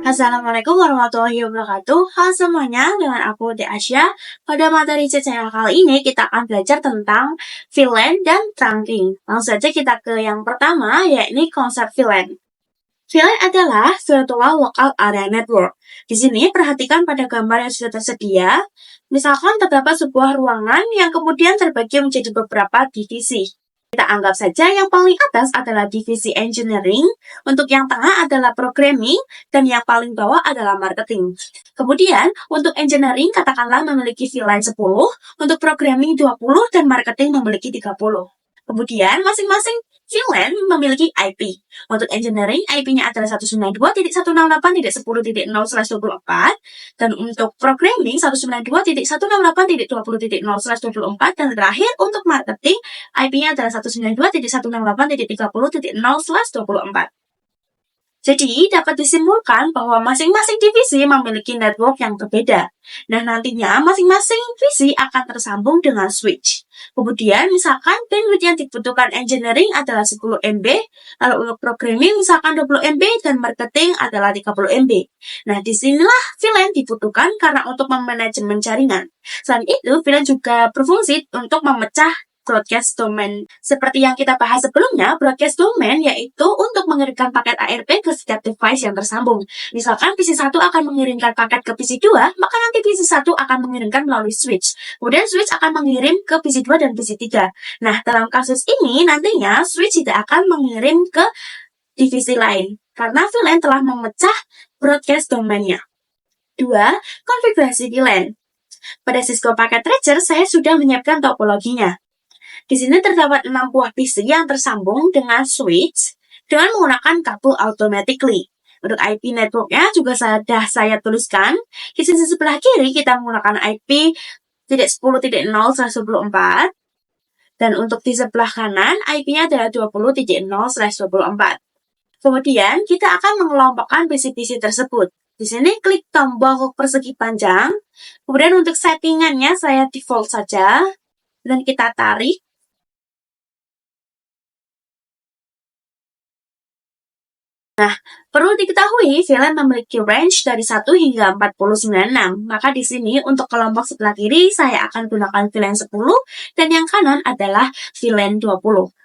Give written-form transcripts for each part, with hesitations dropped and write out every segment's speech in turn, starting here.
Assalamualaikum warahmatullahi wabarakatuh. Halo semuanya, dengan aku Teh Asya. Pada materi channel kali ini kita akan belajar tentang VLAN dan trunking. Langsung saja kita ke yang pertama, yakni konsep VLAN. VLAN adalah Virtual Local Area Network. Di sini perhatikan pada gambar yang sudah tersedia. Misalkan terdapat sebuah ruangan yang kemudian terbagi menjadi beberapa divisi. Kita anggap saja yang paling atas adalah divisi engineering, untuk yang tengah adalah programming, dan yang paling bawah adalah marketing. Kemudian, untuk engineering katakanlah memiliki VLAN 10, untuk programming 20, dan marketing memiliki 30. Kemudian, masing-masing VLAN memiliki IP. Untuk engineering, IP-nya adalah 192.168.10.0/24, dan untuk programming 192.168.20.0/24, dan terakhir untuk marketing, IP-nya adalah 192.168.30.0/24. Jadi, dapat disimpulkan bahwa masing-masing divisi memiliki network yang berbeda. Nah, nantinya masing-masing divisi akan tersambung dengan switch. Kemudian, misalkan bandwidth yang dibutuhkan engineering adalah 10 MB, lalu untuk programming misalkan 20 MB, dan marketing adalah 30 MB. Nah, disinilah VLAN dibutuhkan karena untuk memanajemen jaringan. Selain itu, VLAN juga berfungsi untuk memecah broadcast domain. Seperti yang kita bahas sebelumnya, broadcast domain yaitu untuk mengirimkan paket ARP ke setiap device yang tersambung. Misalkan PC1 akan mengirimkan paket ke PC2, maka nanti PC1 akan mengirimkan melalui switch. Kemudian switch akan mengirim ke PC2 dan PC3. Nah, dalam kasus ini nantinya switch tidak akan mengirim ke divisi lain karena VLAN telah memecah broadcast domainnya. 2. Konfigurasi VLAN. Pada Cisco Packet Tracer, saya sudah menyiapkan topologinya. Di sini terdapat 6 buah PC yang tersambung dengan switch dengan menggunakan kabel automatically. Untuk IP networknya juga sudah saya tuliskan. Di sisi sebelah kiri kita menggunakan IP 10.0/24. Dan untuk di sebelah kanan IP-nya adalah 20.0/24. Kemudian kita akan mengelompokkan PC-PC tersebut. Di sini klik tombol persegi panjang. Kemudian untuk settingannya saya default saja. Dan kita tarik. Nah, perlu diketahui VLAN memiliki range dari 1 hingga 4096. Maka di sini untuk kelompok sebelah kiri saya akan gunakan VLAN 10 dan yang kanan adalah VLAN 20.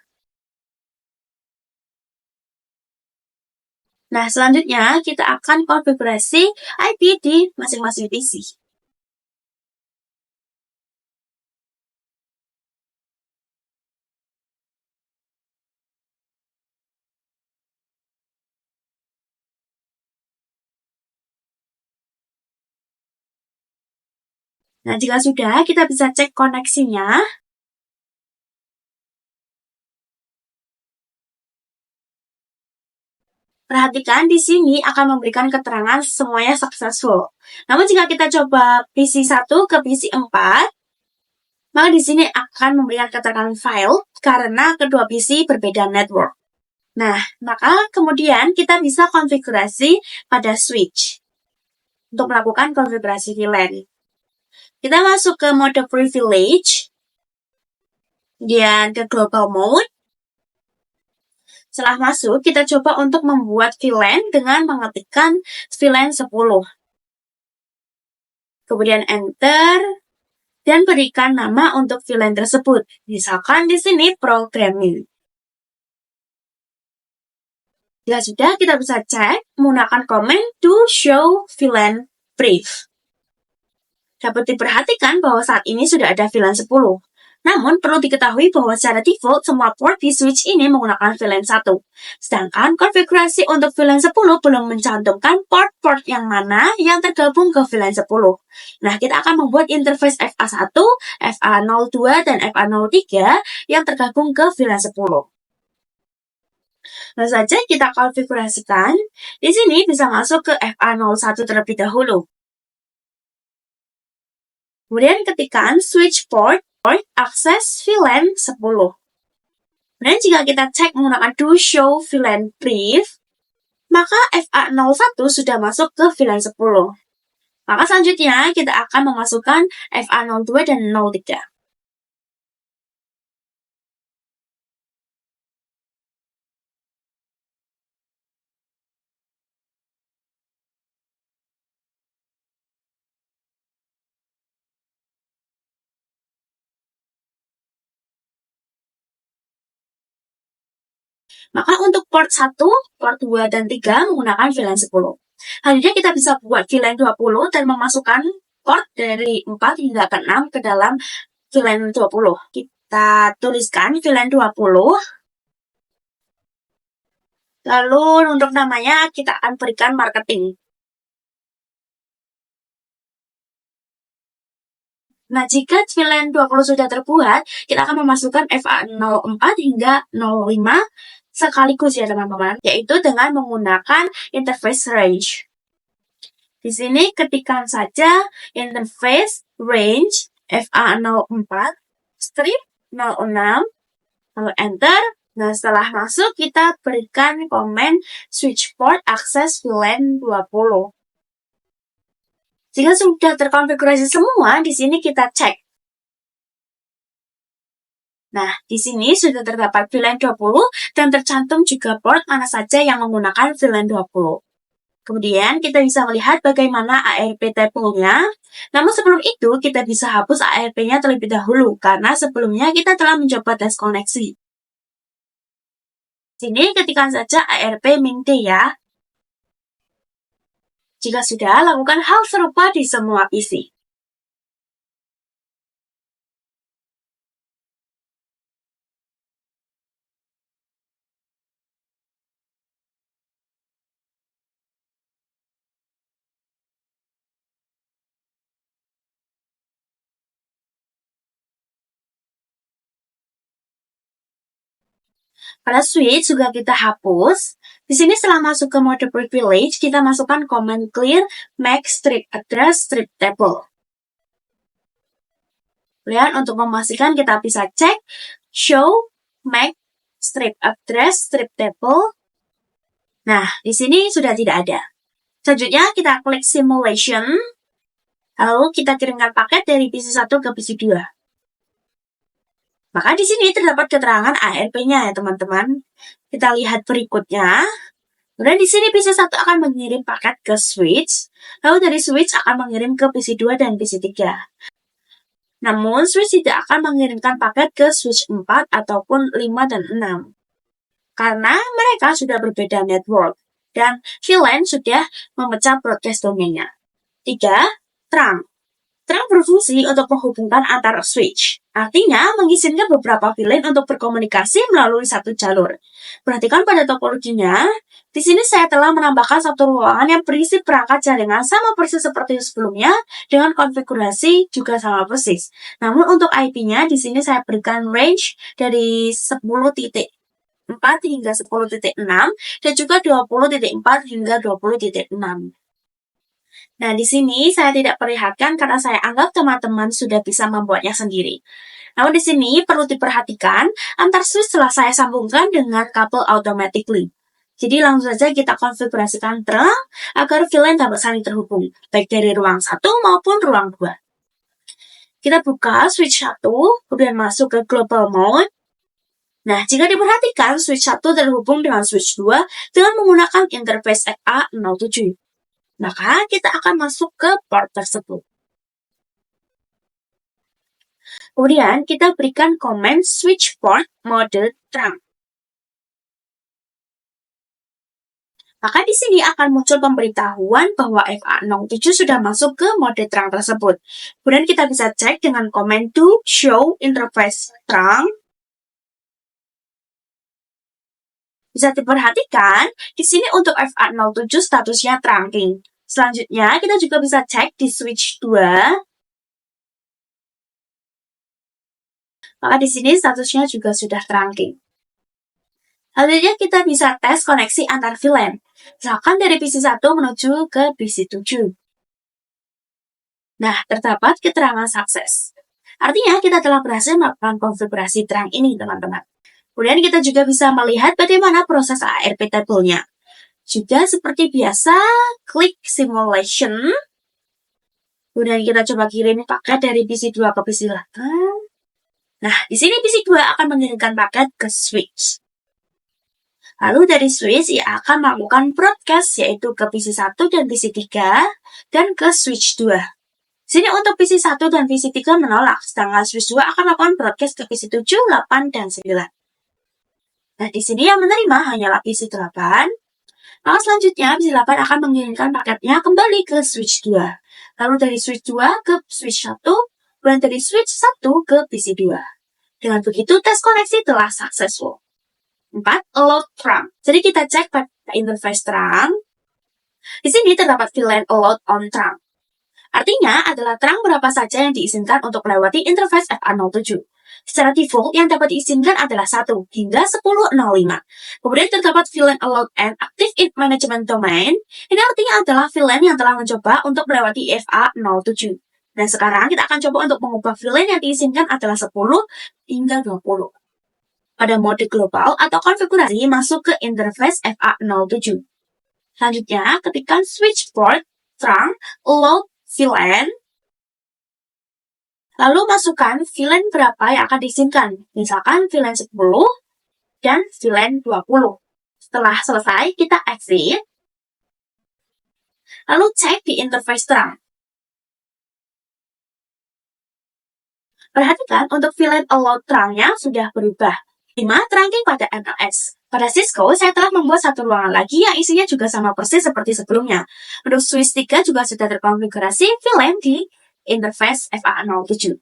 Nah, selanjutnya kita akan konfigurasi IP di masing-masing PC. Nah, jika sudah, kita bisa cek koneksinya. Perhatikan di sini akan memberikan keterangan semuanya successful. Namun jika kita coba PC1 ke PC4, maka di sini akan memberikan keterangan failed karena kedua PC berbeda network. Nah, maka kemudian kita bisa konfigurasi pada switch untuk melakukan konfigurasi VLAN. Kita masuk ke mode privilege, kemudian ke global mode. Setelah masuk, kita coba untuk membuat VLAN dengan mengetikkan VLAN 10. Kemudian enter, dan berikan nama untuk VLAN tersebut. Misalkan di sini programming. Jika sudah, kita bisa cek menggunakan command to show VLAN brief. Dapat diperhatikan bahwa saat ini sudah ada VLAN 10. Namun, perlu diketahui bahwa secara default, semua port di switch ini menggunakan VLAN 1. Sedangkan konfigurasi untuk VLAN 10 belum mencantumkan port-port yang mana yang tergabung ke VLAN 10. Nah, kita akan membuat interface FA1, FA02, dan FA03 yang tergabung ke VLAN 10. Langsung saja kita konfigurasikan. Di sini bisa masuk ke FA01 terlebih dahulu. Kemudian ketikkan switch port akses VLAN 10. Kemudian jika kita cek menggunakan do show VLAN brief, maka FA01 sudah masuk ke VLAN 10. Maka selanjutnya kita akan memasukkan FA02 dan 03. Maka untuk port 1, port 2, dan 3 menggunakan VLAN 10. Selanjutnya kita bisa buat VLAN 20 dan memasukkan port dari 4 hingga ke 6 ke dalam VLAN 20. Kita tuliskan VLAN 20. Lalu untuk namanya kita akan berikan marketing. Nah, jika VLAN 20 sudah terbuat, kita akan memasukkan FA04 hingga 05 sekaligus ya teman-teman, yaitu dengan menggunakan interface range. Di sini ketikkan saja interface range FA04 strip 06 lalu enter. Nah, setelah masuk kita berikan komen switch port access VLAN 20. Jika sudah terkonfigurasi semua, di sini kita cek. Nah, di sini sudah terdapat VLAN 20 dan tercantum juga port mana saja yang menggunakan VLAN 20. Kemudian kita bisa melihat bagaimana ARP table-nya. Namun sebelum itu kita bisa hapus ARP-nya terlebih dahulu karena sebelumnya kita telah mencoba tes koneksi. Sini ketikkan saja ARP min D ya. Jika sudah, lakukan hal serupa di semua PC. Pada switch juga kita hapus. Di sini setelah masuk ke mode privilege, kita masukkan command clear make strip address strip table. Kemudian untuk memastikan kita bisa cek show make strip address strip table. Nah, di sini sudah tidak ada. Selanjutnya kita klik simulation. Lalu kita kirimkan paket dari PC 1 ke PC 2. Maka di sini terdapat keterangan ARP-nya ya teman-teman. Kita lihat berikutnya. Kemudian di sini PC 1 akan mengirim paket ke switch. Lalu dari switch akan mengirim ke PC 2 dan PC 3. Namun switch tidak akan mengirimkan paket ke switch 4 ataupun 5 dan 6. Karena mereka sudah berbeda network. Dan VLAN sudah memecah broadcast domainnya. 3. Trunk. Trunk berfungsi untuk menghubungkan antara switch. Artinya, mengizinkan beberapa VLAN untuk berkomunikasi melalui satu jalur. Perhatikan pada topologinya. Di sini saya telah menambahkan satu ruangan yang berisi perangkat jaringan sama persis seperti sebelumnya dengan konfigurasi juga sama persis. Namun untuk IP-nya di sini saya berikan range dari 10.4 hingga 10.6 dan juga 20.4 hingga 20.6. Nah, di sini saya tidak perlihatkan karena saya anggap teman-teman sudah bisa membuatnya sendiri. Namun di sini perlu diperhatikan antar switch telah saya sambungkan dengan kabel automatically. Jadi langsung saja kita konfigurasikan trunk agar VLAN dapat saling terhubung, baik dari ruang 1 maupun ruang 2. Kita buka switch 1, kemudian masuk ke global mode. Nah, jika diperhatikan switch 1 terhubung dengan switch 2 dengan menggunakan interface FA07. Maka kita akan masuk ke port tersebut. Kemudian kita berikan komen switch port mode trunk. Maka di sini akan muncul pemberitahuan bahwa FA07 sudah masuk ke mode trunk tersebut. Kemudian kita bisa cek dengan komen to show interface trunk. Bisa diperhatikan, di sini untuk FA07 statusnya trunking. Selanjutnya, kita juga bisa cek di switch 2. Maka di sini statusnya juga sudah trunking. Selanjutnya, kita bisa tes koneksi antar VLAN. Misalkan dari PC 1 menuju ke PC 7. Nah, terdapat keterangan sukses. Artinya, kita telah berhasil melakukan konfigurasi trunk ini, teman-teman. Kemudian kita juga bisa melihat bagaimana proses ARP table-nya. Juga seperti biasa, klik simulation. Kemudian kita coba kirim paket dari PC 2 ke PC 8. Nah, di sini PC 2 akan mengirimkan paket ke switch. Lalu dari switch, ia akan melakukan broadcast yaitu ke PC 1 dan PC 3 dan ke switch 2. Sini untuk PC 1 dan PC 3 menolak, sedangkan switch 2 akan melakukan broadcast ke PC 7, 8, dan 9. Nah, di sini yang menerima hanyalah PC8. Maka selanjutnya PC8 akan mengirimkan paketnya kembali ke switch 2. Lalu dari switch 2 ke switch 1, dan dari switch 1 ke PC2. Dengan begitu, tes koneksi telah successful. 4. Allowed trunk. Jadi kita cek pada interface trunk. Di sini terdapat VLAN allowed on trunk. Artinya adalah trunk berapa saja yang diizinkan untuk melewati interface FA07. Secara default, yang dapat diizinkan adalah 1 hingga 10.05. Kemudian terdapat VLAN allowed and active in management domain. Ini artinya adalah VLAN yang telah mencoba untuk melewati FA07. Dan sekarang kita akan coba untuk mengubah VLAN yang diizinkan adalah 10 hingga 20. Pada mode global atau konfigurasi masuk ke interface FA07. Selanjutnya, ketikkan switch port, trunk, allowed VLAN, lalu masukkan VLAN berapa yang akan diizinkan. Misalkan VLAN 10 dan VLAN 20. Setelah selesai, kita exit. Lalu cek di interface trunk. Perhatikan untuk VLAN allowed trunk-nya sudah berubah. 5. Trunking pada MLS. Pada Cisco, saya telah membuat satu ruangan lagi yang isinya juga sama persis seperti sebelumnya. Untuk switch 3 juga sudah terkonfigurasi VLAN di interface FA07.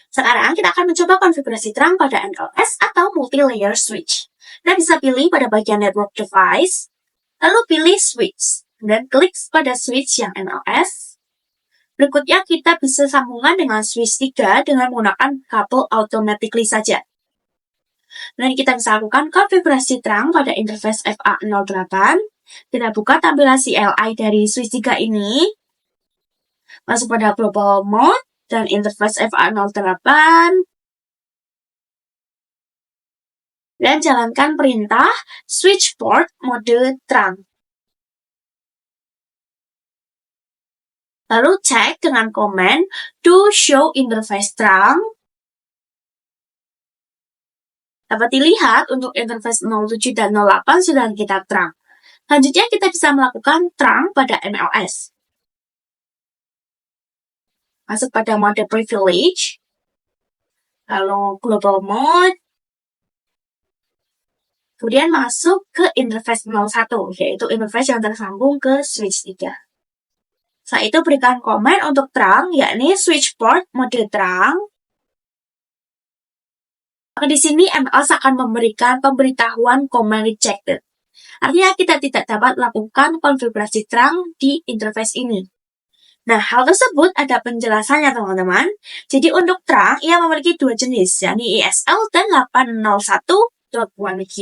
Sekarang kita akan mencoba konfigurasi trunk pada MLS atau multi-layer switch. Kita bisa pilih pada bagian network device, lalu pilih switch, dan klik pada switch yang MLS. Berikutnya kita bisa sambungkan dengan switch 3 dengan menggunakan kabel automatically saja. Dan kita bisa lakukan konfigurasi trunk pada interface FA08. Kita buka tampilan CLI dari switch 3 ini. Masuk pada global mode dan interface FA08. Dan jalankan perintah switch port mode trunk. Lalu cek dengan komen to show interface trunk. Dapat dilihat untuk interface 07 dan 08 sudah kita trunk. Selanjutnya kita bisa melakukan trunk pada MLS. Masuk pada mode privilege, lalu global mode, kemudian masuk ke interface 01, yaitu interface yang tersambung ke switch 3. Setelah itu berikan komen untuk trunk, yakni switch port mode trunk. Maka di sini MLS akan memberikan pemberitahuan command rejected. Artinya kita tidak dapat melakukan konfigurasi trunk di interface ini. Nah, hal tersebut ada penjelasannya teman-teman. Jadi untuk trunk, ia memiliki dua jenis, yakni ESL dan 801.1q.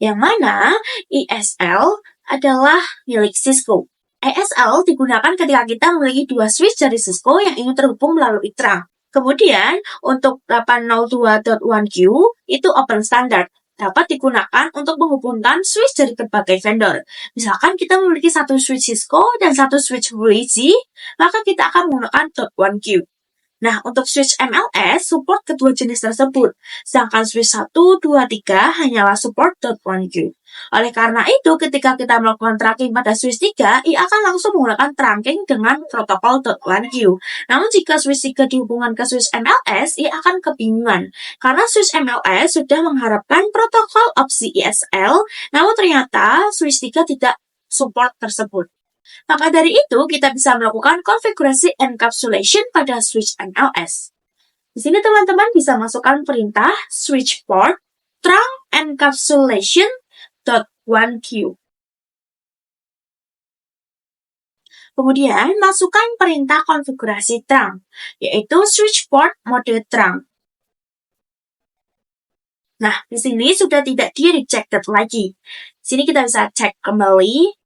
Yang mana ESL adalah milik Cisco. ESL digunakan ketika kita memiliki dua switch dari Cisco yang ingin terhubung melalui trunk. Kemudian, untuk 802.1q itu open standard, dapat digunakan untuk menghubungkan switch dari berbagai vendor. Misalkan kita memiliki satu switch Cisco dan satu switch Huawei, maka kita akan menggunakan .1q. Nah, untuk switch MLS support kedua jenis tersebut, sedangkan switch 1, 2, 3 hanyalah support .1q. Oleh karena itu, ketika kita melakukan trunking pada switch 3, ia akan langsung menggunakan trunking dengan protokol .1q. Namun jika switch 3 dihubungkan ke switch MLS, ia akan kebingungan. Karena switch MLS sudah mengharapkan protokol opsi ESL, namun ternyata switch 3 tidak support tersebut. Maka dari itu, kita bisa melakukan konfigurasi encapsulation pada switch MLS. Di sini teman-teman bisa masukkan perintah switch port trunk encapsulation.1q. Kemudian, masukkan perintah konfigurasi trunk, yaitu switch port mode trunk. Nah, di sini sudah tidak di-rejected lagi. Di sini kita bisa cek kembali.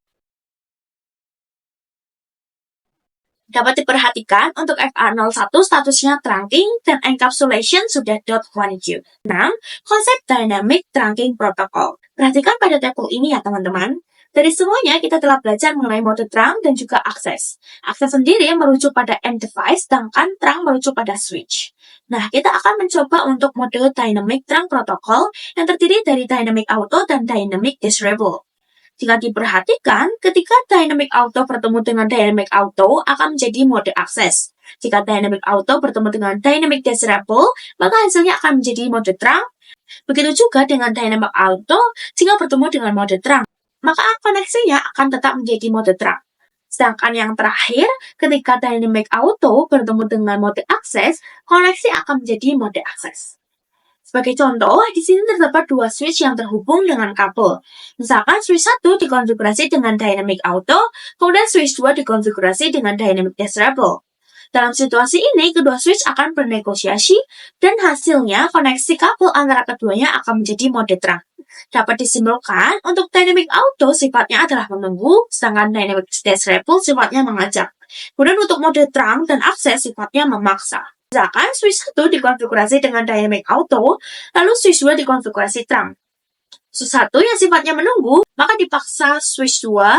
Dapat diperhatikan untuk FA01 statusnya trunking dan encapsulation sudah .1q. 6. Konsep Dynamic Trunking Protocol. Perhatikan pada tabel ini ya teman-teman. Dari semuanya kita telah belajar mengenai mode trunk dan juga akses. Akses sendiri merujuk pada end device, sedangkan trunk merujuk pada switch. Nah, kita akan mencoba untuk mode Dynamic Trunk Protocol yang terdiri dari Dynamic Auto dan Dynamic Disable. Jika diperhatikan, ketika Dynamic Auto bertemu dengan Dynamic Auto akan menjadi mode akses. Jika Dynamic Auto bertemu dengan Dynamic Disable, maka hasilnya akan menjadi mode trunk. Begitu juga dengan Dynamic Auto jika bertemu dengan mode terang, maka koneksinya akan tetap menjadi mode terang. Sedangkan yang terakhir, ketika Dynamic Auto bertemu dengan mode akses, koneksi akan menjadi mode akses. Sebagai contoh, di sini terdapat dua switch yang terhubung dengan kabel. Misalkan switch 1 dikonfigurasi dengan Dynamic Auto, kemudian switch 2 dikonfigurasi dengan Dynamic Desirable. Dalam situasi ini, kedua switch akan bernegosiasi dan hasilnya koneksi kabel antara keduanya akan menjadi mode terang. Dapat disimpulkan, untuk Dynamic Auto sifatnya adalah menunggu, sedangkan Dynamic Desirable sifatnya mengajak. Kemudian untuk mode terang dan akses sifatnya memaksa. Misalkan switch 1 dikonfigurasi dengan Dynamic Auto, lalu switch 2 dikonfigurasi terang. Switch 1 yang sifatnya menunggu, maka dipaksa switch 2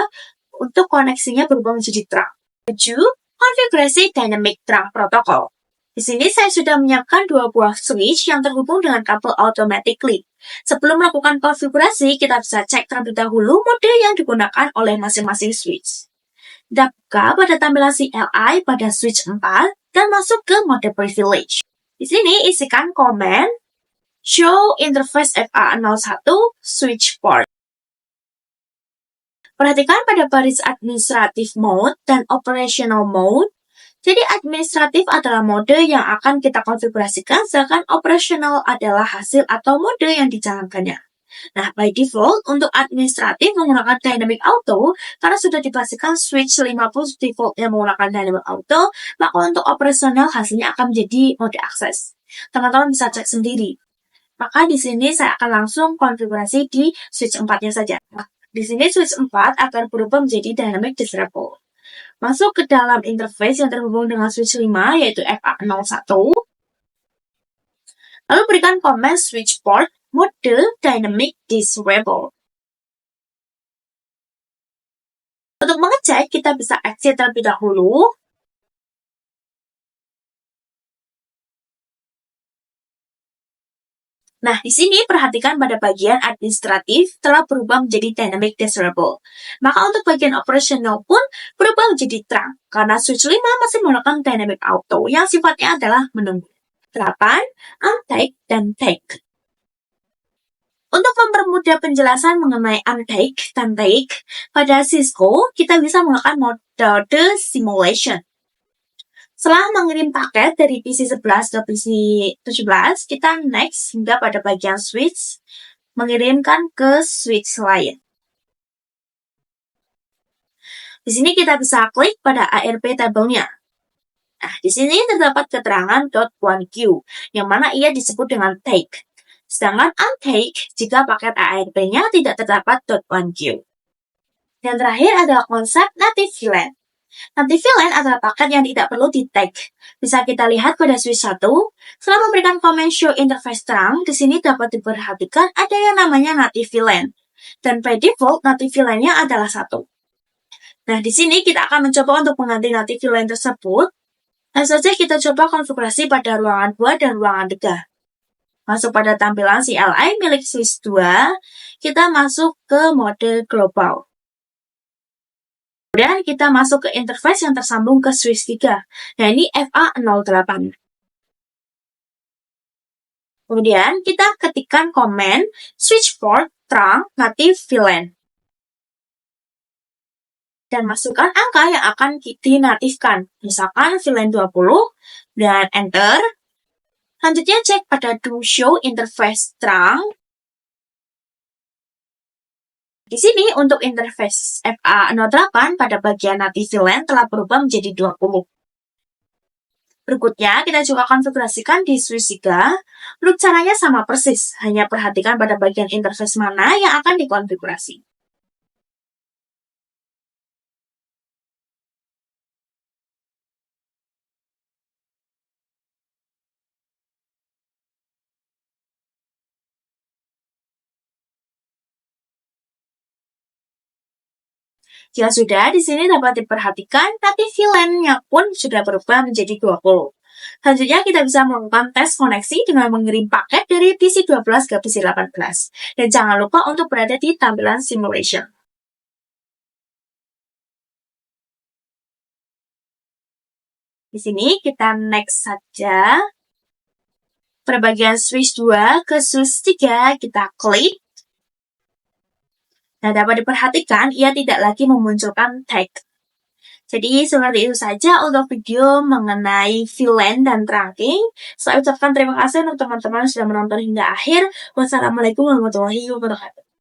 untuk koneksinya berubah menjadi terang. 7. Konfigurasi Dynamic Terang Protocol. Di sini saya sudah menyiapkan dua buah switch yang terhubung dengan kabel automatically. Sebelum melakukan konfigurasi, kita bisa cek terlebih dahulu mode yang digunakan oleh masing-masing switch. Kita buka pada tampilan CLI pada switch 4 dan masuk ke mode privilege. Di sini isikan komen show interface FA01 switch port. Perhatikan pada baris administratif mode dan operational mode. Jadi administratif adalah mode yang akan kita konfigurasikan, sedangkan operational adalah hasil atau mode yang dijalankannya. Nah, by default, untuk administratif menggunakan Dynamic Auto, karena sudah dipastikan switch 50 default yang menggunakan Dynamic Auto, maka untuk operasional hasilnya akan menjadi mode akses. Teman-teman bisa cek sendiri. Maka di sini saya akan langsung konfigurasi di switch 4-nya saja. Nah, di sini switch 4 akan berubah menjadi Dynamic Desirable. Masuk ke dalam interface yang terhubung dengan switch 5, yaitu FA01. Lalu berikan komen switch port mode Dynamic Desirable. Untuk mengecek, kita bisa exit terlebih dahulu. Nah, di sini perhatikan pada bagian administratif telah berubah menjadi Dynamic Desirable. Maka untuk bagian operational pun berubah menjadi terang, karena switch 5 masih menggunakan Dynamic Auto yang sifatnya adalah menunggu. 8. Untake dan take. Untuk mempermudah penjelasan mengenai untake dan take, pada Cisco, kita bisa menggunakan metode simulation. Setelah mengirim paket dari PC 11 ke PC 17, kita next hingga pada bagian switch, mengirimkan ke switch lain. Di sini kita bisa klik pada ARP tabelnya. Nah, di sini terdapat keterangan .1Q, yang mana ia disebut dengan take. Sedangkan untake jika paket ARP-nya tidak terdapat .1Q. Yang terakhir adalah konsep native VLAN. Native VLAN adalah paket yang tidak perlu di-tag. Bisa kita lihat pada switch 1, setelah memberikan komen show interface terang, di sini dapat diperhatikan ada yang namanya native VLAN. Dan by default, native VLAN-nya adalah 1. Nah, di sini kita akan mencoba untuk mengganti native VLAN tersebut. Langsung saja kita coba konfigurasi pada ruangan 2 dan ruangan 3. Masuk pada tampilan CLI milik switch 2, kita masuk ke mode global. Kemudian kita masuk ke interface yang tersambung ke switch 3, nah ini FA08. Kemudian kita ketikkan komen switch port terang native VLAN. Dan masukkan angka yang akan dinatifkan, misalkan VLAN 20, dan enter. Selanjutnya cek pada do show interface terang. Di sini untuk interface FA08 pada bagian native VLAN telah berubah menjadi 20. Berikutnya, kita juga konfigurasikan di switch 3. Menurut caranya sama persis, hanya perhatikan pada bagian interface mana yang akan dikonfigurasi. Jika sudah, di sini dapat diperhatikan native VLAN-nya pun sudah berubah menjadi 20. Selanjutnya, kita bisa melakukan tes koneksi dengan mengirim paket dari PC 12 ke PC 18. Dan jangan lupa untuk berada di tampilan simulation. Di sini kita next saja. Pada bagian switch 2 ke switch 3, kita klik. Nah, dapat diperhatikan ia tidak lagi memunculkan tag. Jadi, seperti itu saja untuk video mengenai VLAN dan trunking. Saya ucapkan terima kasih untuk teman-teman yang sudah menonton hingga akhir. Wassalamualaikum warahmatullahi wabarakatuh.